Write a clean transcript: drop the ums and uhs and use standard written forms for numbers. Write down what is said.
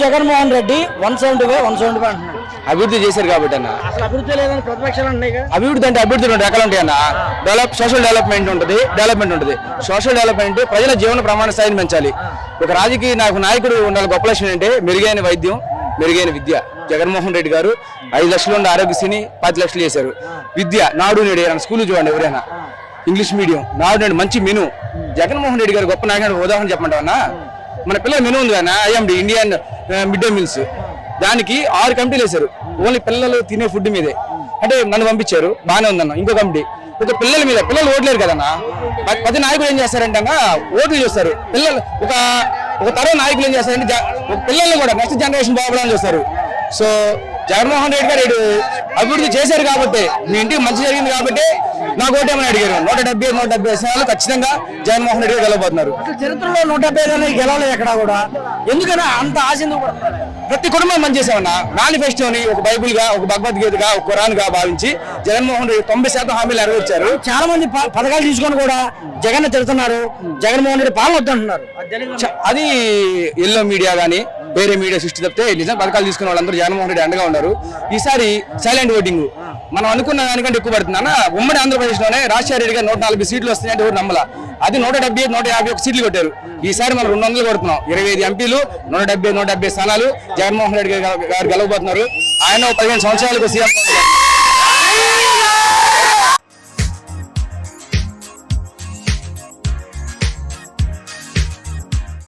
జగన్మోహన్ రెడ్డి 175 అంటున్నాడు. అభివృద్ధి చేశారు కాబట్టి అన్న. అసలు అభివృద్ధి లేదని ప్రతిపక్షాలు ఉన్నాయి. అభివృద్ధి అంటే అభివృద్ధి రెండు రకాలు ఉంటాయి అన్న. సోషల్ డెవలప్మెంట్ ఉంటుంది, సోషల్ డెవలప్మెంట్ ప్రజల జీవన ప్రమాణ స్థాయిని పెంచాలి. ఒక రాజకీయ నాయకుడు ఉండాలి. గొప్ప లక్షణం అంటే మెరుగైన వైద్యం, మెరుగైన విద్య. జగన్మోహన్ రెడ్డి గారు 5 లక్షలు ఉండే ఆరోగ్యశ్రీని 10 లక్షలు చేశారు. విద్య నాడు నేడు స్కూల్ చూడండి, ఎవరైనా ఇంగ్లీష్ మీడియం నాడు నేడు మంచి మెను. జగన్మోహన్ రెడ్డి గారు గొప్ప నాయకుడు ఉదాహరణ చెప్పమంటావన్నా, మన పిల్లల మెను ఉంది కదా IMD Indian mid day meals, దానికి 6 కమిటీలు వేశారు. ఓన్లీ పిల్లలు తినే ఫుడ్ మీదే. అంటే నన్ను పంపించారు, బాగానే ఉందన్న. ఇంకో కమిటీ ఒక పిల్లల మీద, పిల్లలు ఓట్లేరు కదన్నా. 10 నాయకులు ఏం చేస్తారంటే ఓట్లు చూస్తారు. పిల్లలు ఒక తరం నాయకులు ఏం చేస్తారంటే పిల్లల్ని కూడా నెక్స్ట్ జనరేషన్ బాగుపడాలని చూస్తారు. సో జగన్మోహన్ రెడ్డి గారు అభివృద్ధి చేశారు కాబట్టి, మీ ఇంటికి మంచి జరిగింది కాబట్టి నాకు ఓటేమని అడిగారు. 170 స్థానాలు ఖచ్చితంగా జగన్మోహన్ రెడ్డి గారు గెలవబోతున్నారు. చరిత్రలో 175 గెలవలేదు ఎక్కడ కూడా. ఎందుకన్నా అంత ఆశ? ప్రతి కుటుంబం మంచి చేసామన్నా. మేనిఫెస్టోని ఒక బైబుల్ గా, ఒక భగవద్గీతగా, ఒక ఖురాన్ గా భావించి జగన్మోహన్ రెడ్డి 90% హామీలు నెరవేర్చారు. చాలా మంది పథకాలు తీసుకొని కూడా జగన్ తిడుతున్నారు. జగన్మోహన్ రెడ్డి పాలన వద్దంటున్నారు. అది ఎల్లో మీడియా గానీ వేరే మీడియా సృష్టి తప్పితే నిజం పథకాలు తీసుకున్న వాళ్ళందరూ జగన్మోహన్ రెడ్డి అండగా ఉన్నారు. ఈసారి సైలెంట్ ఓటింగ్ మనం అనుకున్న దానికంటే ఎక్కువ పడుతుంది అన్న. ఉమ్మడి ఆంధ్రప్రదేశ్ లోనే రాజశేఖర రెడ్డి గారు 140 సీట్లు వస్తున్నాయంటే ఎవరు నమ్మల. అది 170, 151 సీట్లు కొట్టారు. ఈసారి మనం 200 కొడుతున్నాం. 25 ఎంపీలు, 170 స్థానాలు జగన్మోహన్ రెడ్డి గారు గెలవబోతున్నారు. ఆయన 15 సంవత్సరాలకు సీఎం